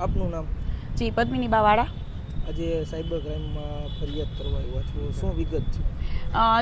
આપનું નામ? જી, પદ્મિની બાવાળા. આજે સાયબર ક્રાઇમમાં ફરિયાદ કરવા આવ્યા છો, શું વિગત છે?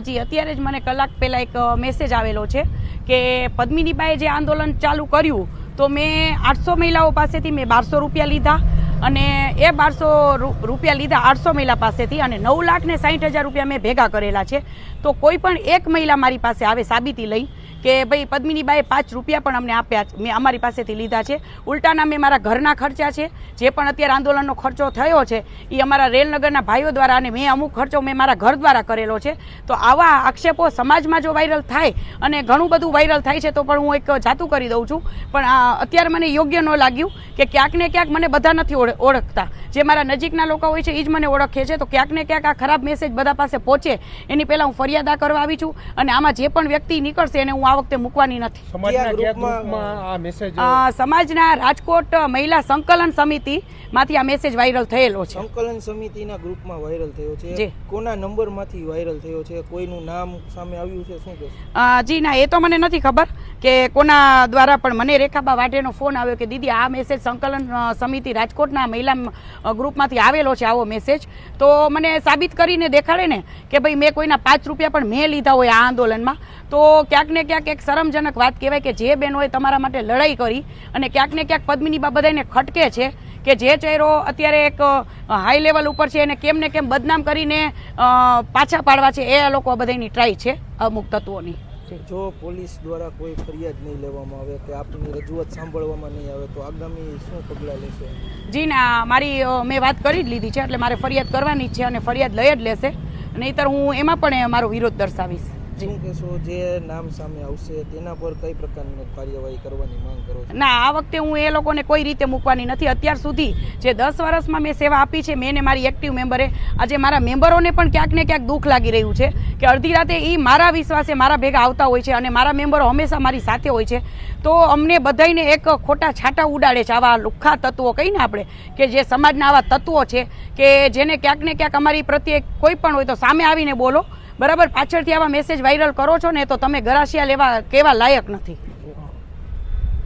જી, અત્યારે જ મને કલાક પહેલાં એક મેસેજ આવેલો છે કે પદ્મિનીબાએ જે આંદોલન ચાલુ કર્યું તો મેં 800 મહિલાઓ પાસેથી મેં 1200 રૂપિયા લીધા અને એ 1200 રૂપિયા લીધા 800 મહિલા પાસેથી અને 9,60,000 રૂપિયા મેં ભેગા કરેલા છે. તો કોઈ પણ એક મહિલા મારી પાસે આવે સાબિતી લઈ કે ભાઈ પદ્મિનીબાએ 5 રૂપિયા પણ અમને આપ્યા, મેં અમારી પાસેથી લીધા છે. ઉલટાના મેં મારા ઘરના ખર્ચા છે, જે પણ અત્યારે આંદોલનનો ખર્ચો થયો છે એ અમારા રેલનગરના ભાઈઓ દ્વારા અને મેં અમુક ખર્ચો મેં મારા ઘર દ્વારા કરેલો છે. તો આવા આક્ષેપો સમાજમાં જો વાયરલ થાય અને ઘણું બધું વાયરલ થાય છે તો પણ હું એક જાતું કરી દઉં છું. પણ અત્યારે મને યોગ્ય ન લાગ્યું કે ક્યાંક ને ક્યાંક મને બધા નથી ઓળખતા, જે મારા નજીકના લોકો હોય છે એ જ મને ઓળખે છે. તો ક્યાંક ને ક્યાંક આ ખરાબ મેસેજ બધા પાસે પહોંચે એની પહેલાં હું ફરિયાદ કરવા આવી છું અને આમાં જે પણ વ્યક્તિ નીકળશે એને હું આ વખતે મૂકવાની નથી. સમાજના રાજકોટ મહિલા સંકલન સમિતિ માંથી આ મેસેજ વાયરલ થયેલો છે. સંકલન સમિતિના ગ્રુપમાં વાયરલ થયો છે. કોના નંબર માંથી વાયરલ થયો છે? કોઈનું નામ સામે આવ્યું છે? શું કહેશો? જી ના, એ તો મને નથી ખબર કે કોના દ્વારા, પણ મને રેખાબા વાઢેનો ફોન આવ્યો કે દીદી આ મેસેજ સંકલન સમિતિ રાજકોટના મહિલા ગ્રુપમાંથી આવેલો છે આવો મેસેજ. તો મને સાબિત કરીને દેખાડે ને કે ભાઈ મેં કોઈના 5 રૂપિયા પણ મેં લીધા હોય આ આંદોલનમાં, તો ક્યાંક ને ક્યાંક એક શરમજનક વાત કહેવાય કે જે બહેનોએ તમારા માટે લડાઈ કરી અને ક્યાંક ને ક્યાંક પદ્મિનીબા બધાને ખટકે છે કે જે ચહેરો અત્યારે એક હાઈ લેવલ ઉપર છે એને કેમ ને કેમ બદનામ કરીને પાછા પાડવા છે એ લોકો બધાની ટ્રાય છે અમુક તત્વોની. જો પોલીસ દ્વારા કોઈ ફરિયાદ નહીં લેવામાં આવે કે આપની રજૂઆત સાંભળવામાં નહીં આવે તો આગામી શું પગલાં લેશે? જી ના, મારી મેં વાત કરી જ લીધી છે એટલે મારે ફરિયાદ કરવાની જ છે અને ફરિયાદ લઈ જ લેશે, નહીંતર હું એમાં પણ મારો વિરોધ દર્શાવીશ. શું કહેશો, જે નામ સામે આવશે તેના પર કઈ પ્રકારની કાર્યવાહી કરવાની માંગ કરો છો? ના, આ વખતે હું એ લોકોને કોઈ રીતે મૂકવાની નથી. અત્યાર સુધી જે 10 વર્ષમાં મેં સેવા આપી છે, મેં ને મારી એક્ટિવ મેમ્બરે, આજે મારા મેમ્બરોને પણ ક્યાંક ને ક્યાંક દુઃખ લાગી રહ્યું છે કે અડધી રાતે એ મારા વિશ્વાસે મારા ભેગા આવતા હોય છે અને મારા મેમ્બરો હંમેશા મારી સાથે હોય છે. તો અમને બધાને એક ખોટા છાંટા ઉડાડે છે આવા લુખ્ખા તત્વો કહીને આપણે, કે જે સમાજના આવા તત્વો છે કે જેને ક્યાંક ને ક્યાંક અમારી પ્રત્યે કોઈ પણ હોય તો સામે આવીને બોલો. બરાબર, પાછળથી આવા મેસેજ વાયરલ કરો છો ને તો તમે ગરાસિયા લેવા કેવા લાયક નથી.